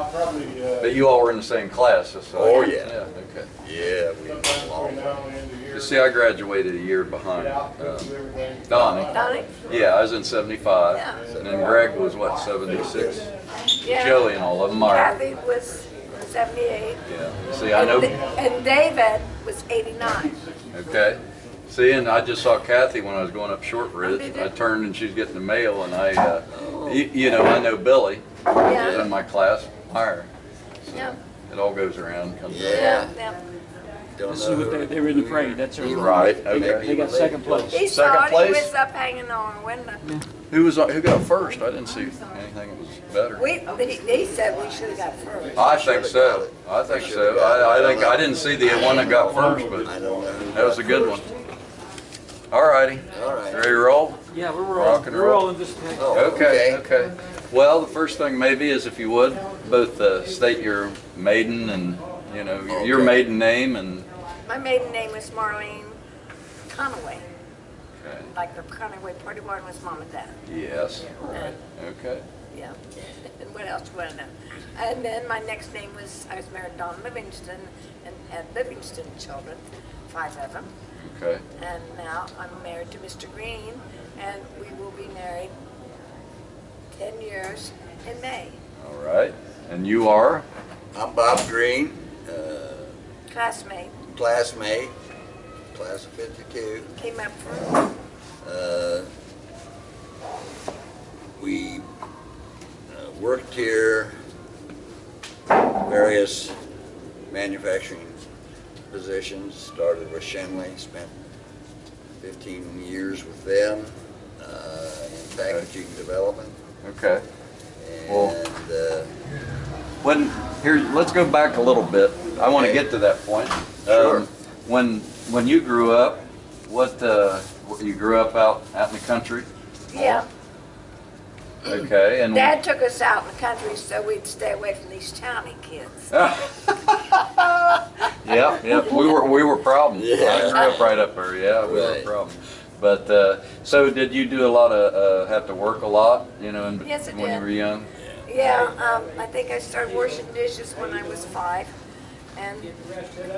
But you all were in the same class, so. Oh, yeah. Yeah, okay. Yeah, we long. You see, I graduated a year behind Donnie. Donnie? Yeah, I was in 75. Yeah. And then Greg was, what, 76? Yeah. Joey and all of them are. Kathy was 78. Yeah. See, I know. And David was 89. Okay. See, and I just saw Kathy when I was going up Short Ridge. I turned and she's getting the mail, and I, you know, I know Billy. Yeah. Is in my class, higher. So Yeah. it all goes around. Comes Yeah. Yeah. Don't This is know what who. they were in the parade. That's their Right. They Okay. got second place. He Second saw it. place? He was up hanging on a window. Who got first? I didn't see anything that was better. He said we should have got first. I think so. I think so. I didn't see the one that got first, but I don't know who that was a good one. All righty. All right. Ready to roll? Yeah, we're Rock and we're roll. all in this. Oh, Okay. Okay. Well, the first thing maybe is if you would both state your maiden and your Okay. maiden name and. My maiden name was Marlene Conaway. Okay. Like the Conaway Party Barn was Mom and Dad. Yes. And, Okay. yeah. And what else do you want to know? And then my next name was, I was married to Don Livingston and had Livingston children, 5 of them. Okay. And now I'm married to Mr. Green, and we will be married 10 years in May. All right. And you are? I'm Bob Green, Classmate, classmate, class of '52. came up from, We worked here, various manufacturing positions. Started with Shenley, spent 15 years with them in packaging development. Okay. Well- And Let's go back a little bit. I want to Okay. get to that point. Sure. When you grew up, you grew up out in the country? yeah. Okay. And Dad took us out in the country so we'd stay away from these towny kids. Yeah, we were problems. Yeah. I grew up right up there. Yeah, we were Right. problems. But so did you do a lot of have to work a lot? Yes, I when you did. were young. Yeah, I think I started washing dishes when I was 5, and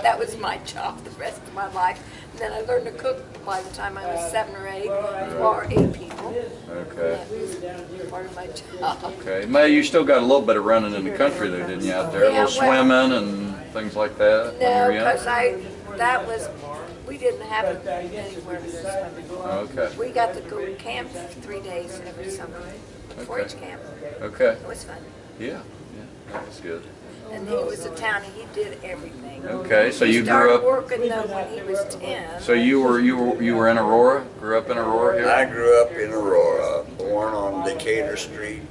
that was my job the rest of my life. And then I learned to cook by the time I was 7 or 8 for 8 people. Okay. That was part of my job. Okay. May you still got a little bit of running in the country though, didn't you? Out there, a Yeah, little well- swimming and things like that. when you No, were young? because we didn't have anywhere to swim. Okay. We got to go to camp 3 days every summer, 4-H camp. Okay. It was fun. Yeah. That was good. And he was a townie, he did everything. Okay. So He you grew started up. working though when he was 10. So you were in Aurora. Grew up in Aurora here. I grew up in Aurora, born on Decatur Street,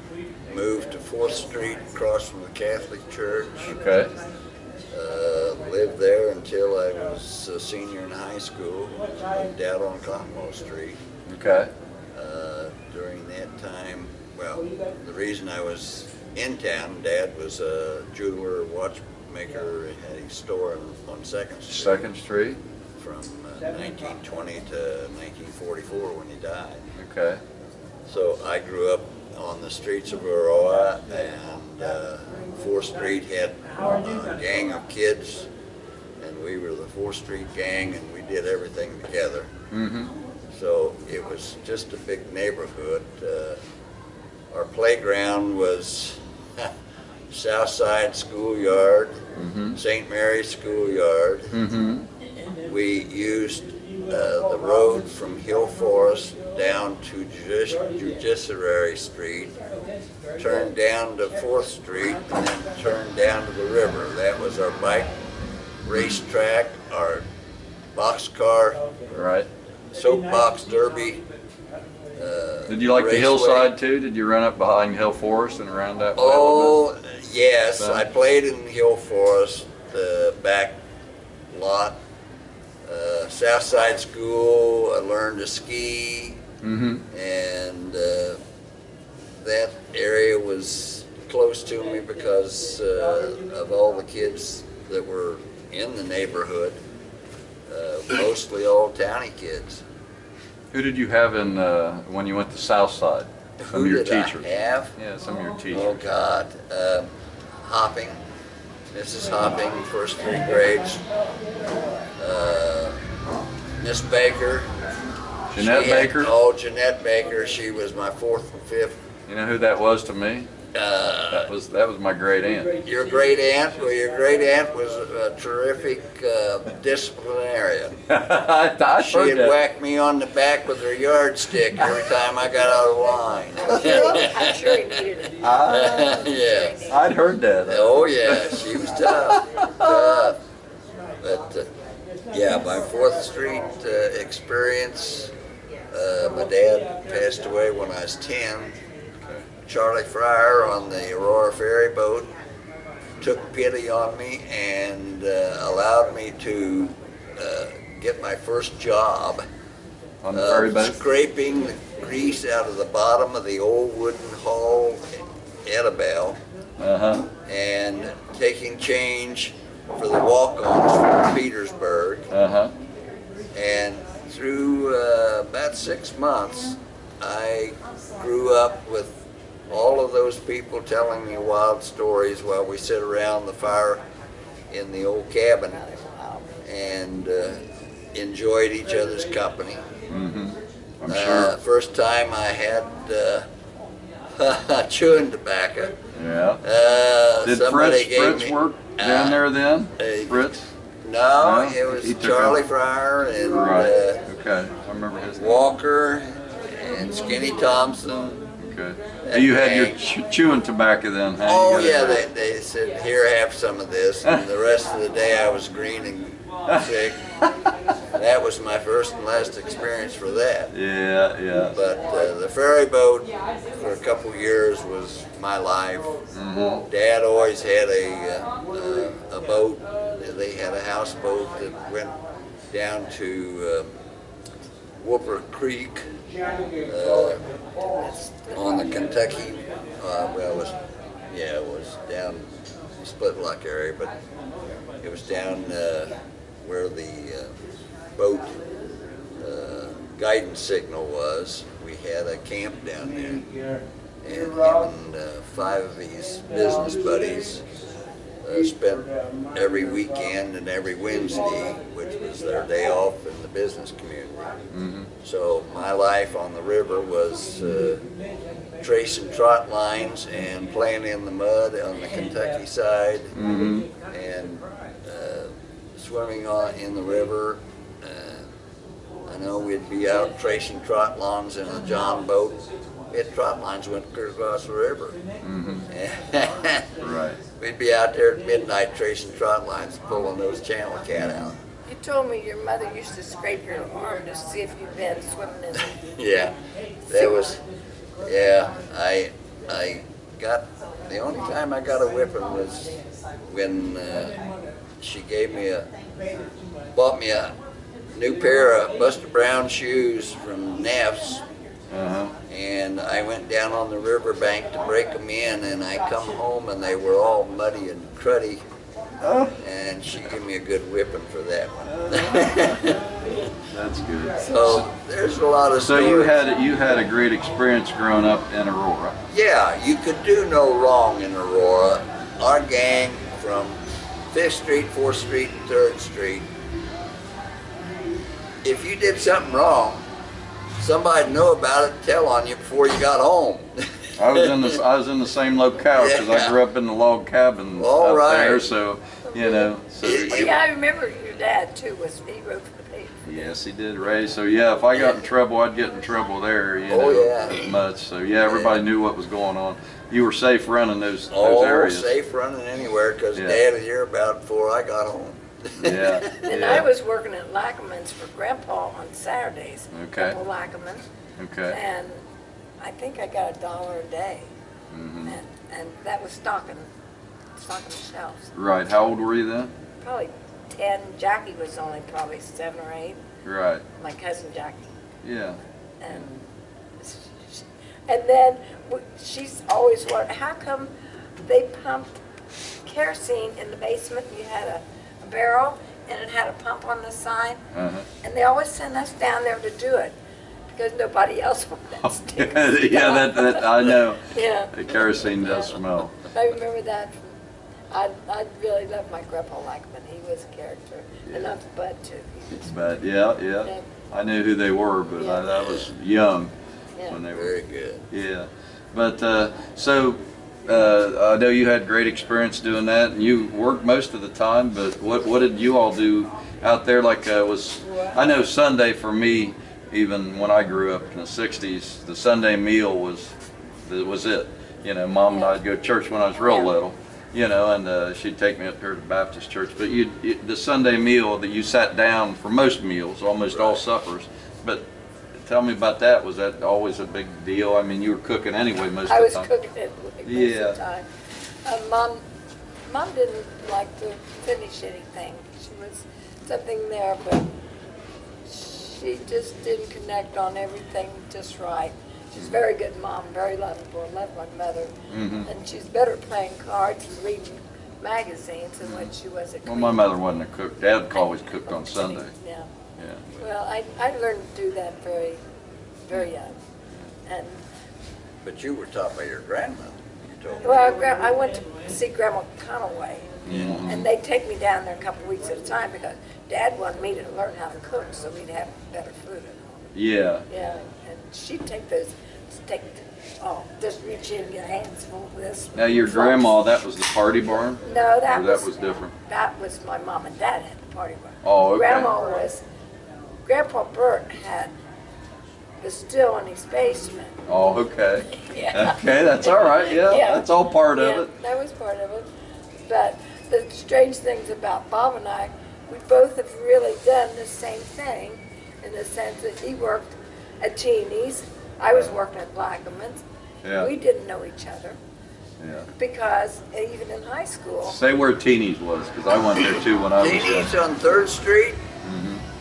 moved to 4th Street across from the Catholic Church. Okay. Lived there until I was a senior in high school, lived out on Commonwealth Street. Okay. During that time, well, the reason I was in town, Dad was a jeweler, watchmaker, had a store on 2nd Street. 2nd Street. From 1920 to 1944 when he died. Okay. So I grew up on the streets of Aurora, and 4th Street had a gang of kids, and we were the 4th Street gang, and we did everything together. Mm-hmm. So it was just a big neighborhood. Our playground was Southside Schoolyard, St. Mary's Schoolyard. Mm-hmm. We used the road from Hill Forest down to Judiciary Street, turned down to 4th Street, and then turned down to the river. That was our bike racetrack, our boxcar, Right. soapbox derby. Did you like the raceway. hillside too? Did you run up behind Hill Forest and around that way? Oh, yes, Some? I played in Hill Forest, the back lot. Southside School, I learned to ski, Mm-hmm. and that area was close to me because of all the kids that were in the neighborhood, mostly all towny kids. Who did you have in when you went to Southside? Some of Who your did teachers. I have? Yeah, some of your teachers. Oh God, Hopping, Mrs. Hopping, first 3 grades. Miss Baker. Jeanette Baker? Oh, Jeanette Baker. She was my 4th and 5th. You know who that was to me? That was my great aunt. Your great aunt? Well, your great aunt was a terrific disciplinarian. I She'd whack me on the back with her yardstick every time I got out of line. I'm sure he needed it. Yeah. I'd heard that. Oh yeah, she was tough. Tough. But yeah, my 4th Street experience, my dad passed away when I was 10. Charlie Fryer on the Aurora ferry boat took pity on me and allowed me to get my first job On the ferry boat? scraping the grease out of the bottom of the old wooden hull Edabelle and taking change for the walk-ons from Petersburg. And through about 6 months, I grew up with all of those people telling me wild stories while we sit around the fire in the old cabin and enjoyed each other's company. I'm sure. First time I had chewing tobacco. Yeah. Did Somebody Fritz gave me, work down there then? Fritz? No, No? it was He took Charlie over. Fryer and Right. Okay. I remember his name. Walker and Skinny Thompson. Okay. You had your chewing tobacco then, huh? Oh You got yeah, it. they said, here, have some of this, and the rest of the day I was green and sick. That was my first and last experience for that. Yeah, yeah. But the ferry boat for a couple years was my life. Dad always had a boat. They had a houseboat that went down to Whooper Creek on the Kentucky. It was down Split Lock area, but it was down where the boat guidance signal was. We had a camp down there, and him and 5 of his business buddies spent every weekend and every Wednesday, which was their day off in the business community. So my life on the river was tracing trot lines and playing in the mud on the Kentucky side, and swimming in the river. I know we'd be out tracing trot lines in a John boat. It trot lines went clear across the river. Right. We'd be out there at midnight tracing trot lines, pulling those channel cat out. You told me your mother used to scrape your arm to see if you'd been swimming in it. Yeah, that was, yeah, I got, the only time I got a whipping was when she bought me a new pair of Buster Brown shoes from Neff's. And I went down on the riverbank to break them in, and I come home and they were all muddy and cruddy. And she gave me a good whipping for that one. That's good. So there's a lot of So stories. you had a great experience growing up in Aurora. Yeah, you could do no wrong in Aurora. Our gang from 5th Street, 4th Street, and 3rd Street, if you did something wrong, somebody'd know about it and tell on you before you got home. I was in the same locale because I grew up in the log cabin All up right. there, so you know. So Well, yeah, I remember your dad too. He wrote for the paper. yes, he did, Ray. So yeah, if I got in trouble, I'd get in trouble there. You know, yeah. much. So yeah, everybody knew what was going on. You were safe running those Oh, areas. safe running anywhere because Yeah. Dad would hear about it before I got home. Yeah. And yeah. I was working at Lackaman's for Grandpa on Saturdays. Okay. Grandpa Lackaman. Okay. And I think I got $1 a day. And that was stocking the shelves. Right. How old were you then? Probably 10. Jackie was only probably 7 or 8. Right. My cousin Jackie. Yeah. And then she's always wondered, how come they pumped kerosene in the basement? You had a barrel and it had a pump on the side. And they always send us down there to do it because nobody else wanted that stick. Yeah, that I know. Yeah. The kerosene does smell. I remember that from I really loved my grandpa Lackman. He was a character. And not Bud, too. But yeah. I knew who they were, but I was young when they were. Very good. Yeah. But I know you had great experience doing that, and you worked most of the time. But what did you all do out there? Like I know Sunday for me, even when I grew up in the '60s, the Sunday meal was it. You know, Mom and I'd go to church when I was real little. You know, and she'd take me up here to the Baptist church. But the Sunday meal that you sat down for most meals, almost all suppers. But tell me about that. Was that always a big deal? I mean, you were cooking anyway most of the time. I was cooking it most of the time. Mom didn't like to finish anything. She was something there, but she just didn't connect on everything just right. She's a very good mom, very lovable, loved my mother. And she's better at playing cards and reading magazines than what she was at Well, my mother wasn't a cook. Dad always cooked on Sunday. Yeah. Yeah. Well, I learned to do that very, very young. And But you were taught by your grandmother. You told me. well, I went to see Grandma Conaway, Mm-hmm. and they'd take me down there a couple weeks at a time because Dad wanted me to learn how to cook so we'd have better food at home. Yeah. Yeah, and she'd just reach in and get hands full of this. Now your grandma, that was the party barn? No, Or that was different? That was my mom and dad had the party barn. Oh, okay. Grandpa Bert was still in his basement. Oh, okay. Yeah. Okay, that's all right. Yeah, Yeah. that's all part of Yeah, it. that was part of it. But the strange things about Bob and I, we both have really done the same thing in the sense that he worked at Cheney's. I was working at Blackman's. Yeah. We didn't know each other Yeah. because even in high school, Say where Teeny's was, because I went there too when I was. Teeny's on 3rd Street?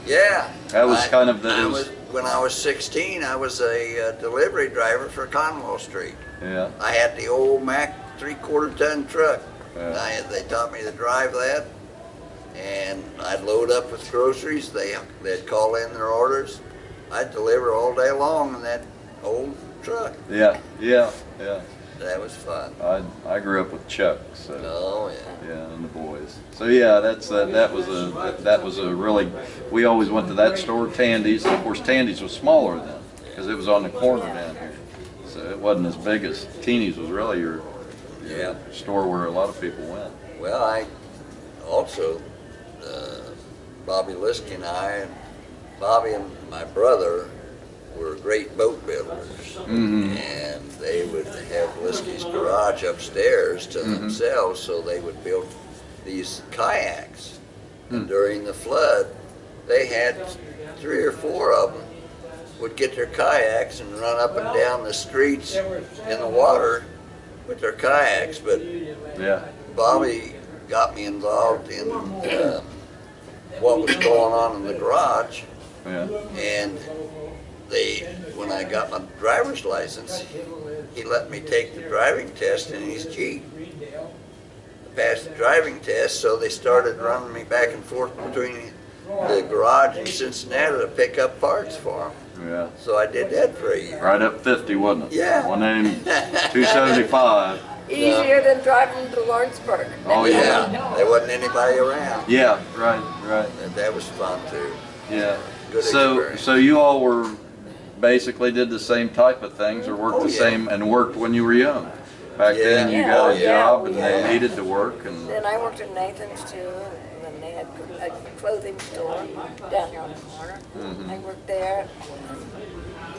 Yeah. That was kind of the. It was, When I was 16, I was a delivery driver for Conwell Street. yeah. I had the old Mack 3/4 ton truck. Yeah. They taught me to drive that, and I'd load up with groceries. They'd call in their orders. I'd deliver all day long in that old truck. Yeah. That was fun. I grew up with Chuck, so. Oh yeah. Yeah, and the boys. So yeah, that was a really. We always went to that store, Tandy's. Of course, Tandy's was smaller then because it was on the corner down here, so it wasn't as big as Teeny's was really your store where a lot of people went. Well, I also Bobby Liskey and Bobby and my brother were great boat builders, and they would have Liskey's garage upstairs to themselves, so they would build these kayaks. And during the flood, they had 3 or 4 of them would get their kayaks and run up and down the streets in the water with their kayaks. But Yeah. Bobby got me involved in what was going on in the garage, Yeah. and when I got my driver's license, he let me take the driving test in his Jeep. I passed the driving test, so they started running me back and forth between the garage in Cincinnati to pick up parts for them. Yeah. So I did that for a year. Right up 50, wasn't it? Yeah. One name, 275. easier than driving to Lawrenceburg. Oh yeah. There wasn't anybody around. Yeah. Right. That was fun too. Yeah. Good So experience. you all were basically did the same type of things, or worked the same, and worked when you were young. Back then, you Yeah. got a Yeah. job, and Yeah. they needed to work, and Then I worked at Nathan's too, and then they had a clothing store down here on the corner. I worked there.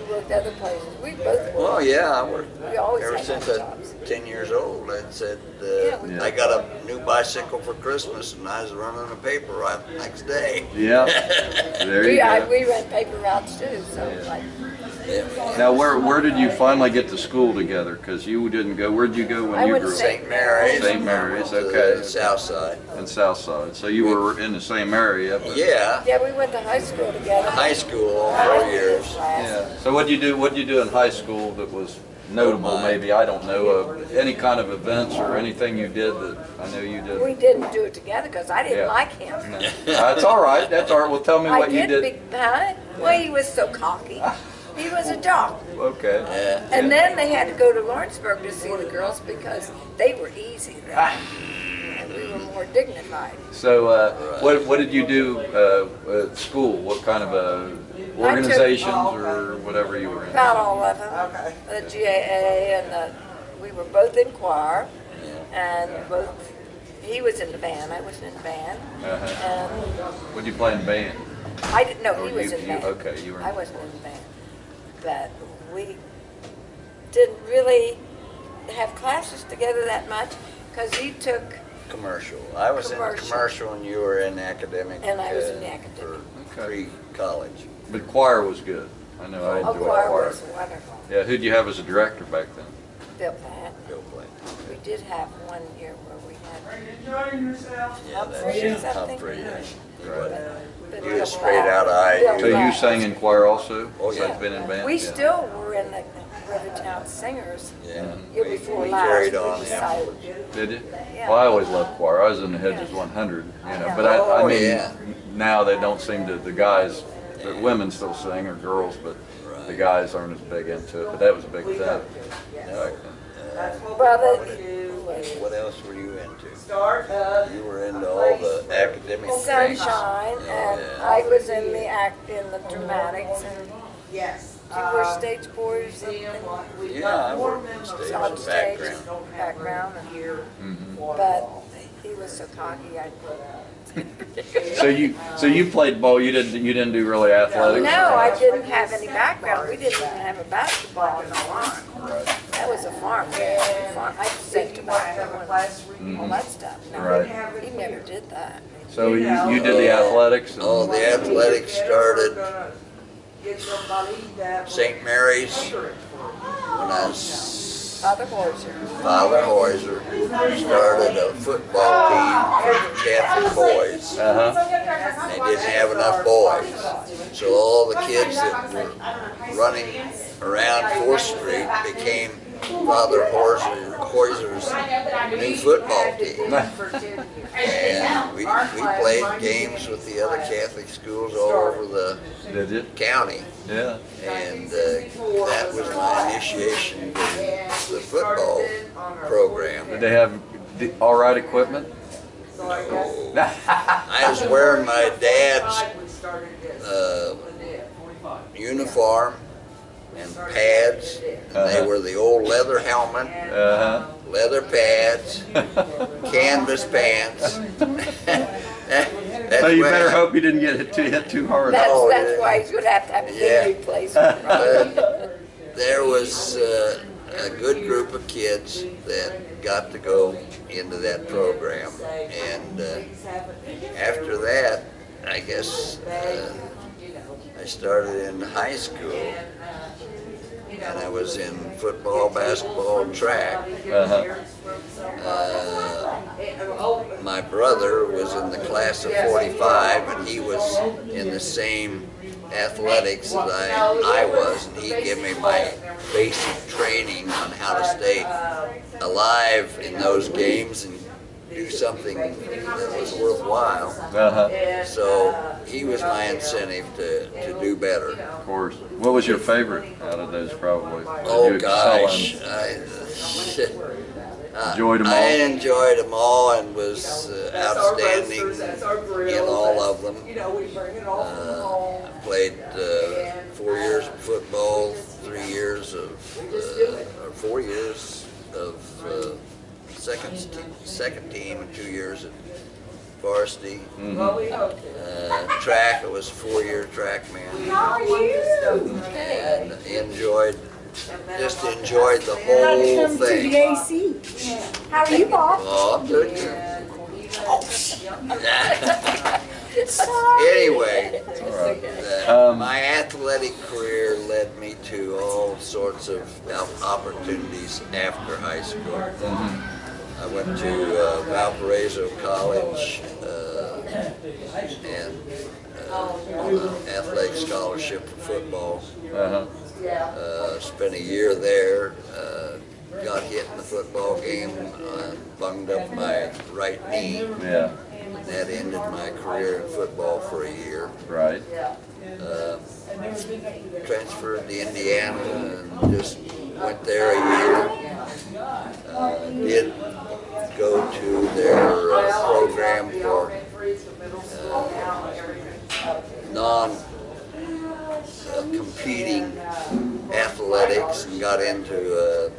We worked other places. We both worked. Well, yeah, I worked We always ever had since other I jobs. was 10 years old. I said, Yeah. I got a new bicycle for Christmas, and I was running a paper route the next day. yeah. There you go. We ran paper routes too, so like, Now, where did you finally get to school together? Because you didn't go. Where'd you go when I you went grew to up? St. Mary's. St. Mary's, To okay. the south side. In Southside. So you were in the same area. But, Yeah, yeah, we went to high school together. high school all 4 years. yeah. So what'd you do in high school that was notable? Maybe I don't know any kind of events or anything you did that I know you did. We didn't do it together because I didn't Yeah. like him. That's all right. That's all right. Well, tell me what you did. Well, he was so cocky. He was a jock. Okay. And then they had to go to Lawrenceburg to see the girls because they were easy then. And dignified. So, what did you do at school? What kind of organizations or whatever you were in? About all of them. The GAA and we were both in choir, and he was in the band, I wasn't in the band. And What did you play in band? I didn't know he was in the band. Okay, you were. I wasn't in the band. But we didn't really have classes together that much because he took Commercial. I was in commercial and you were in academic. And I was in the academic. For pre-college. But choir was good. I know I enjoyed choir choir. was wonderful. Yeah, who'd you have as a director back then? Bill Platt. Bill Platt. We did have one year where we had Yeah, Humphrey or that's something. Humphrey. But You Bill was straight out Platt- of Bill IU. So you Platt. sang in choir also? Oh, yeah. Like been in band? We Yeah. still were in the Rivertown Singers. Yeah. Year We before carried last, on, we yeah. decided. Did you? Yeah. Well, I always loved choir. I was in the Hedges 100, you know. But I Oh, mean, yeah. now they don't seem to. The guys, the women still sing or girls, but the guys aren't as big into it. But that was a big thing back then. Brother, What else were you into? You were into all the academic things. Sunshine, and I was in the dramatics, and you were stage boys and Yeah, I worked in stage on in the stage background. and but he was so cocky. So you played ball. You didn't do really athletics. No, I didn't have any background. We didn't even have a basketball in the farm. That was a farm. I sent tobacco and all that stuff. No, Right. he never did that. So you did the athletics. And, Oh, the athletics started St. Mary's when I was Father Horser. Father Heuser started a football team for Catholic boys. They didn't have enough boys. So all the kids that were running around 4th Street became Father Heuser's new football team. And we played games with the other Catholic schools all over the did you? county. Yeah. And that was my initiation to the football program. Did they have all right equipment? I was wearing my dad's uniform and pads. And they were the old leather helmet, leather pads, canvas pants. So you better hope you didn't get hit too hard. That's why he's going to have a knee replacement. But there was a good group of kids that got to go into that program. And after that, I guess I started in high school. And I was in football, basketball, and track. My brother was in the class of 45, and he was in the same athletics as I was, and he gave me my basic training on how to stay alive in those games and do something that was worthwhile. So he was my incentive to do better. Of course. What was your favorite out of those, probably? Oh gosh, Enjoyed them all? I enjoyed them all and was outstanding in all of them. I played 4 years of football, 3 years of, or 4 years of second team and 2 years at varsity. Track, I was a 4-year track man. And just enjoyed the whole thing. How are you, Bob? Oh, I'm good. Anyway, my athletic career led me to all sorts of opportunities after high school. I went to Valparaiso College and on an athletic scholarship for football. Spent a year there. Got hit in the football game, bunged up my right knee. Yeah. That ended my career in football for a year. Right. Transferred to Indiana and just went there a year. Did go to their program into a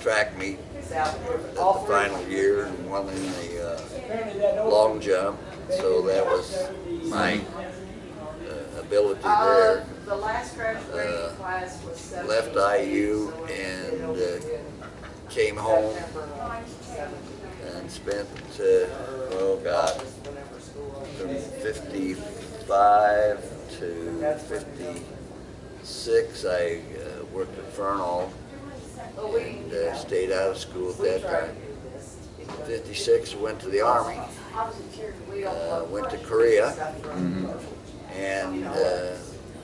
track meet at the final year and won in the long jump. So that was my ability there. The last graduating class was Left IU and came home and spent, oh God, from 55 to 56, I worked at Fernald and stayed out of school at that time. 56, went to the Army, went to Korea, and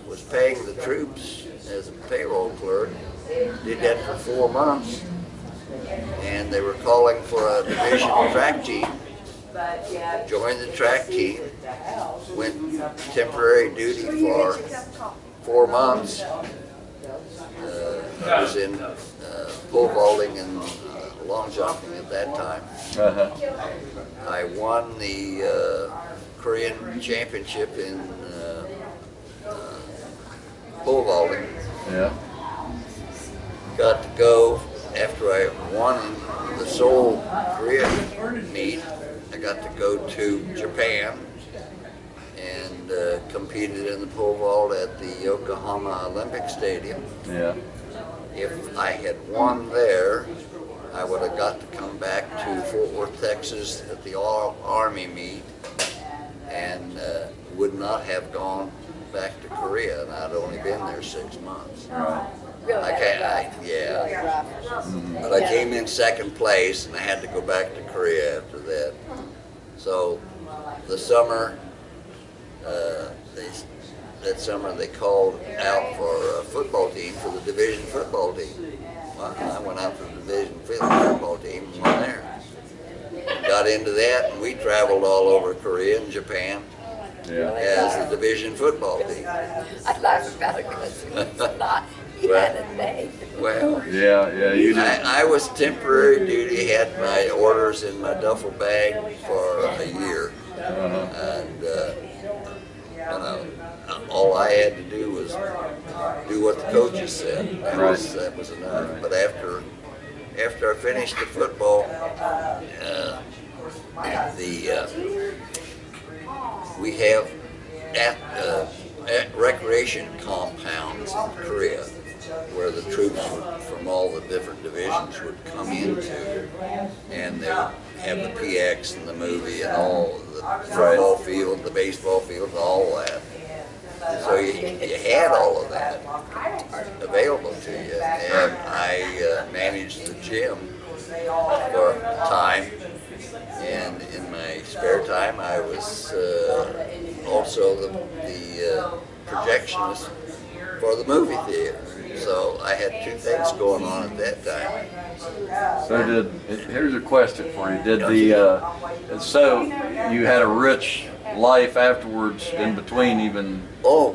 was paying the troops as a payroll clerk. Did that for 4 months, and they were calling for a division track team. Joined the track team, went temporary duty for 4 months. I was in pole vaulting and long jumping at that time. I won the Korean championship in pole vaulting. Yeah. Got to go after I won the Seoul Korea meet. I got to go to Japan and competed in the pole vault at the Yokohama Olympic Stadium. Yeah. If I had won there, I would have got to come back to Fort Worth, Texas at the Army meet and would not have gone back to Korea, and I'd only been there 6 months. Right. Yeah. But I came in second place, and I had to go back to Korea after that. So the summer, that summer they called out for a football team, for the division football team. Well, I went out for the division football team and went there. Got into that, and we traveled all over Korea and Japan. Yeah. As the division football team. I laughed about it because it was not, he had it made. Well, Yeah, you did. I was temporary duty, had my orders in my duffel bag for a year. And all I had to do was do what the coaches said. That was enough. But after I finished the football, we have at recreation compounds in Korea where the troops from all the different divisions would come into, and they would have the PX and the movie and all the football field, the baseball field, and all that. So you had all of that available to you, and I managed the gym for a time. And in my spare time, I was also the projectionist for the movie theater. So I had 2 things going on at that time. So here's a question for you. Did so you had a rich life afterwards in between even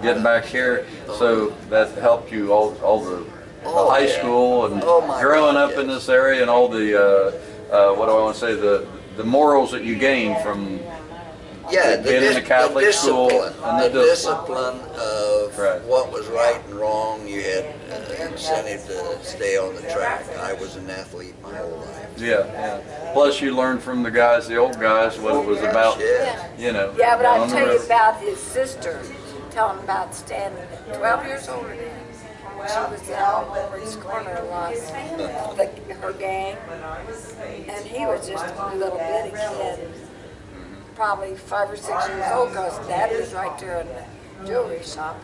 getting back here, so that helped you all the high school and growing up in this area and all the what do I want to say, the morals that you gained from being in a Catholic school and the discipline of what was right and wrong. You had incentive to stay on the track. I was an athlete my whole life. Yeah. Plus you learned from the old guys, what it was about. You know. Yeah, but I'll tell you about his sister. Tell him about Stanley, 12 years older than him. She was out over his corner a lot, her gang, and he was just a little bitty kid, probably 5 or 6 years old, because Dad was right there in the jewelry shop.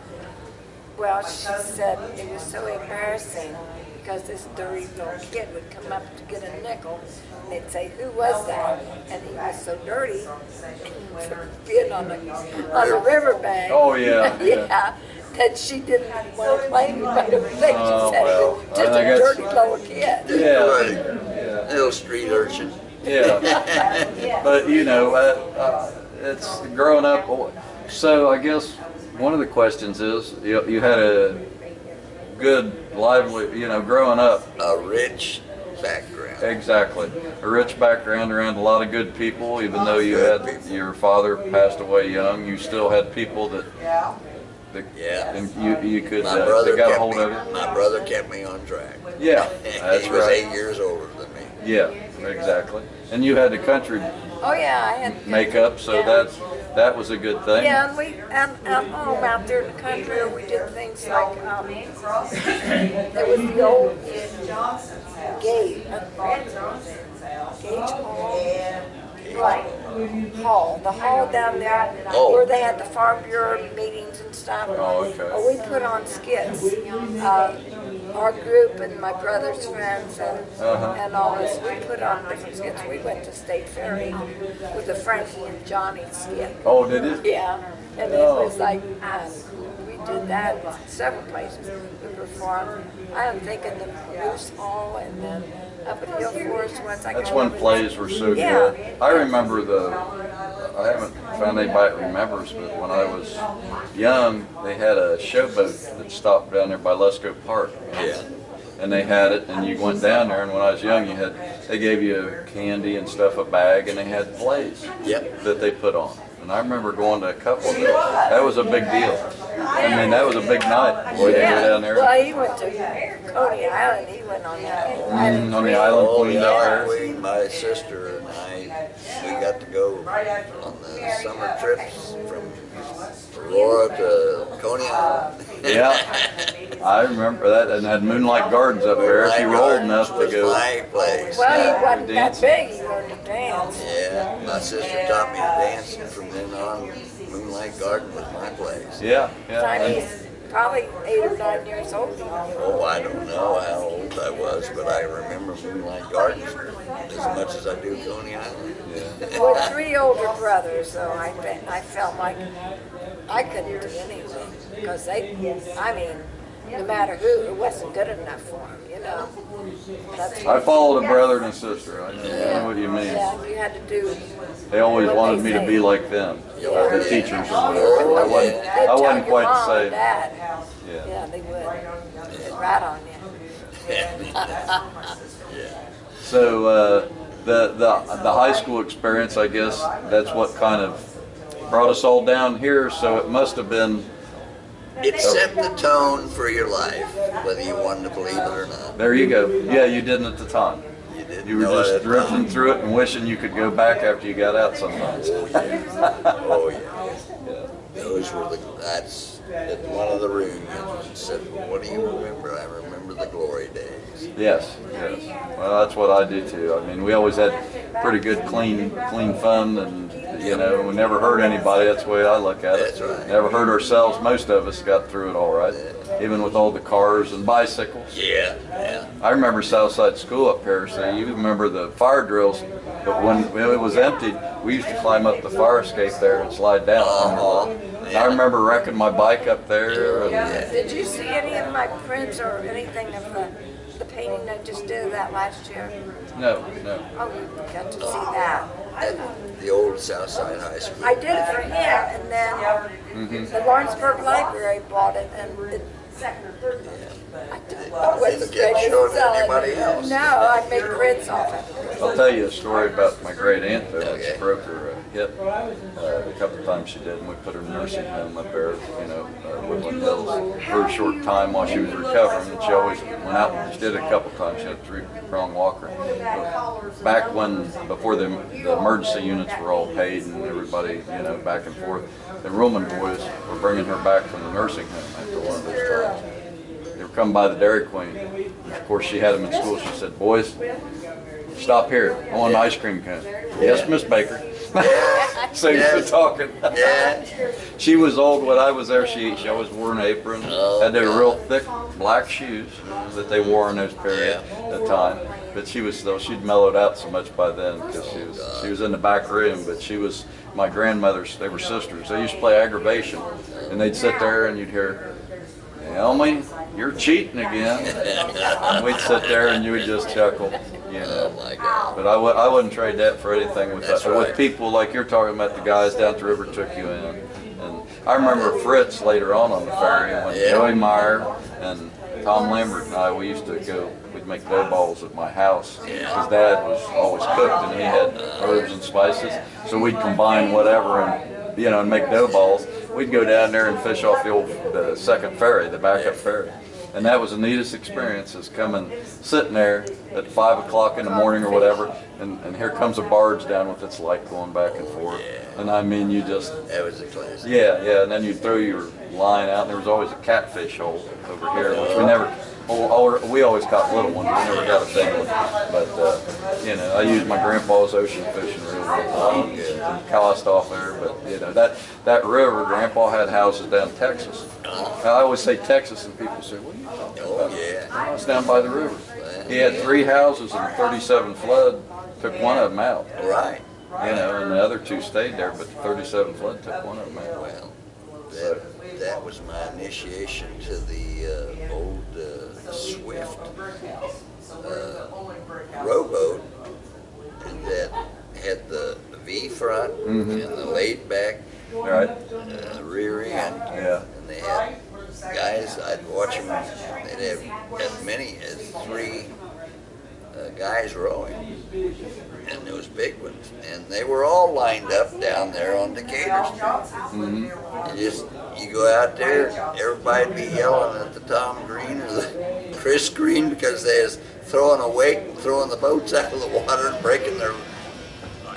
Well, she said it was so embarrassing because this dirty little kid would come up to get a nickel, and they'd say, "Who was that?" And he was so dirty for being on the riverbank. Oh yeah. Yeah. That she didn't want to claim him right away. She said he was just a dirty little kid. Yeah. Little street urchin. Yeah. But you know, it's growing up. So I guess one of the questions is, you had a good, lively, growing up. A rich background. Exactly. A rich background around a lot of good people. Even though your father passed away young, you still had people that Yeah. And you could, My brother they got a kept hold me. of you? My brother kept me on track. Yeah, that's he was right. 8 years older than me. Yeah, exactly. And you had the country Oh, yeah, I had. makeup, so Yeah. that was a good thing. Yeah, and home out there in the country, we did things like, there was the old gate, hall, the hall down there where they had the Farm Bureau meetings and stuff. Oh, okay. Well, we put on skits. Our group and my brother's friends and all this, we put on different skits. We went to State Ferry with the Frankie and Johnny skit. Oh, did it? Yeah, and it was like, we did that several places. We performed, I'm thinking the Moose Hall and then up at Hill Forest once. That's when plays were so Yeah. good. I remember I haven't found anybody that remembers, but when I was young, they had a showboat that stopped down there by Lesko Park. Yeah. And they had it, and you went down there, and when I was young, they gave you candy and stuff, a bag, and they had plays Yep. that they put on. And I remember going to a couple of them. That was a big deal. I mean, that was a big night. Boy, they go down there. Well, he went to Coney Island. He went on that. On the island, Oh, Queen the up Island there. Queen, my sister and I, we got to go on the summer trips from Aurora to Coney Island. Yeah, I remember that, and had Moonlight Gardens up there. If you were old enough to was go. my place. Well, he wasn't that dancing. big. He learned to dance. Yeah, my sister taught me to dance, and from then on, Moonlight Garden was my place. Yeah, Time yeah. he's probably 8 or 9 years old. Oh, I don't know how old I was, but I remember Moonlight Gardens as much as I do Coney Island. With 3 older brothers, though, I felt like I couldn't do anything because no matter who, it wasn't good enough for them, you know. That's I followed a brother and a sister. I know what you mean. Yeah, you had to do. They always what wanted they me to say. be like them, the teachers or whatever. I wasn't They'd tell quite your the mom same. and dad. Yeah. Yeah, they would. They'd rat on you. So the high school experience, I guess, that's what kind of brought us all down here. So it must have been. It set the tone for your life, whether you wanted to believe it or not. There you go. Yeah, you didn't at the time. You didn't You were know it just at the drifting time. through it and wishing you could go back after you got out sometimes. Oh yeah. Those were that's at one of the reunions. It said, well, what do you remember? I remember the glory days. Yes, yes. Well, that's what I do too. I mean, we always had pretty good, clean fun, and we never hurt anybody. That's the way I look at it. That's right. Never hurt ourselves. Most of us got through it all right, even with all the cars and bicycles. Yeah. I remember Southside School up here, so you remember the fire drills, but when it was emptied, we used to climb up the fire escape there and slide down. I remember wrecking my bike up there. And, Did you see any of my prints or anything of the painting I just did that last year? no. Oh, you got to see that. At the old Southside High School. I did it for him, and then the Lawrenceburg Library bought it, and I wasn't Didn't get ready to shown to sell it. anybody else. No, I made prints off it. I'll tell you a story about my great aunt though. When she Okay. broke her hip a couple of times she did, and we put her in a nursing home up there, Woodland Hills, for a short time while she was recovering. And she always went out. She did it a couple of times. She had a 3-prong walker. Back before the emergency units were all paid and everybody, back and forth, the Roman boys were bringing her back from the nursing home after one of those times. They were coming by the Dairy Queen. And of course, she had them in school. She said, "Boys, stop here. I want an ice cream cone." "Yes, Miss Baker." So you were talking. Yeah. She was old when I was there. She always wore an apron. Had their real thick black shoes that they wore in those periods at the time. But she'd mellowed out so much by then because she was in the back room. But she was my grandmother's. They were sisters. They used to play aggravation, and they'd sit there and you'd hear, "Elmy, you're cheating again." And we'd sit there and you would just chuckle, Oh my God. But I wouldn't trade that for anything with That's right. with people like you're talking about. The guys down at the river took you in, and I remember Fritz later on the ferry when Joey Meyer and Tom Lambert and I, we used to go. We'd make dough balls at my house. His dad was always cooked, and he had herbs and spices, so we'd combine whatever and and make dough balls. we'd go down there and fish off the second ferry, the backup ferry. And that was the neatest experience, is sitting there at 5 o'clock in the morning or whatever, and here comes a barge down with its light going back and forth. And I mean, you just... That was a classic. Yeah, and then you throw your line out, and there was always a catfish hole over here, which we never... we always caught little ones, we never got a big one. But, you know, I used my grandpa's ocean fishing reel and cast off there. But, you know, that river, Grandpa had houses down in Texas. I always say Texas, and people say, what are you talking about? Oh, yeah. I was down by the river. He had 3 houses, and the 37 flood took one of them out. Right. You know, and the other 2 stayed there, but the 37 flood took one of them out. Well, that was my initiation to the old Swift rowboat, and that had the V front and the laid back rear end. Yeah. And they had guys, I'd watch them, they'd have as many as 3 guys rowing, and those big ones, and they were all lined up down there on Decatur Street. You go out there, everybody'd be yelling at the Tom Green or the Chris Green because they was throwing a wake and throwing the boats out of the water and breaking their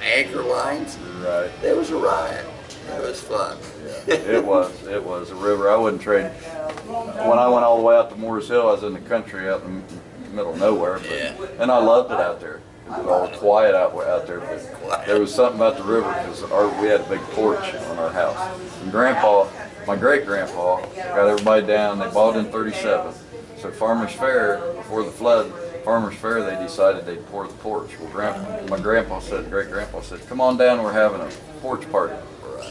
anchor lines. Right. There was a riot. It was fun. It was a river. I wouldn't trade. When I went all the way out to Moores Hill, I was in the country out in the middle of nowhere, and I loved it out there. It was all quiet out there, but there was something about the river because we had a big porch on our house. And Grandpa, my great-grandpa, got everybody down. They bought in 37. So Farmers Fair, before the flood, Farmers Fair, they decided they'd pour the porch. Well, my great-grandpa said, come on down, we're having a porch party.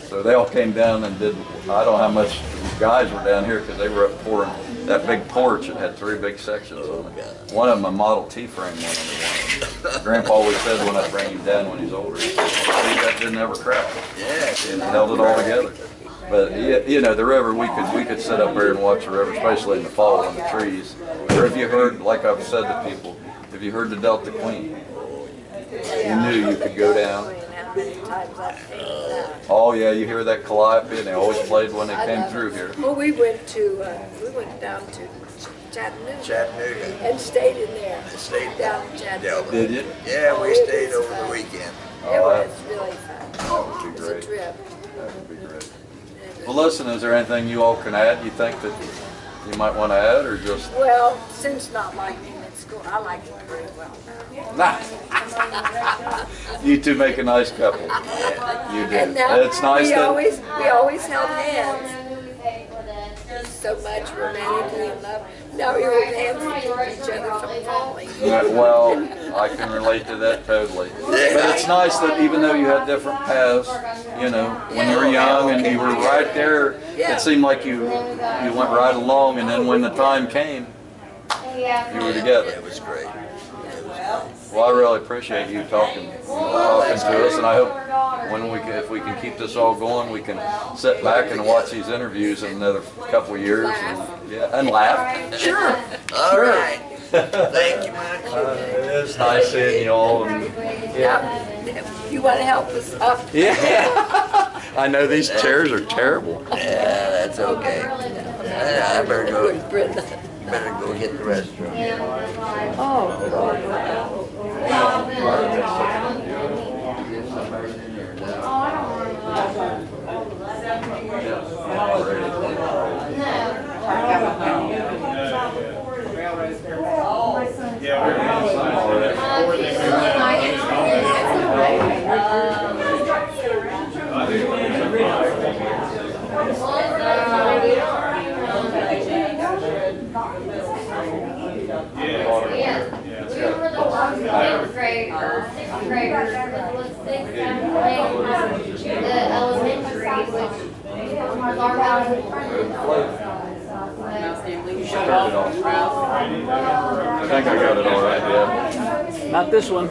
So they all came down and did, I don't know how much guys were down here because they were up pouring that big porch. It had 3 big sections on it. One of them, a Model T frame went under one of them. Grandpa always said when I bring him down when he's older, he said, that didn't ever crack. Yeah, It held it all together. But you know, the river, we could sit up there and watch the river, especially in the fall in the trees. Or if you heard, like I've said to people, if you heard the Delta Queen, you knew you could go down. Oh yeah, you hear that calliope, and they always played when they came through here. Well, we went down to Chattanooga and stayed in there. Stayed down in Chattanooga. Did you? Yeah, we stayed over the weekend. It was really fun. That would be It was a great. trip. That would be great. Well, listen, is there anything you all can add? You think that you might want to add, or just? Well, since not liking it at school, I like it pretty well now. You two make a nice couple. You do. And now It's nice we that. always held hands. So much romantically in love. Now we hold hands and keep each other from falling. Well, I can relate to that totally. But it's nice that even though you had different paths, you know, when you were young and you were right there, it seemed like you went right along, and then when the time came, you were together. It was great. Well, I really appreciate you talking to us, and I hope if we can keep this all going, we can sit back and watch these interviews in another couple of years and laugh. Sure. All right. Thank you much. It's nice seeing you all. You want to help us up? Yeah. I know these chairs are terrible. Yeah, that's okay. I better go. Brenda. Better go hit the restroom. Oh, God. I think I got it all right, yeah. Not this one.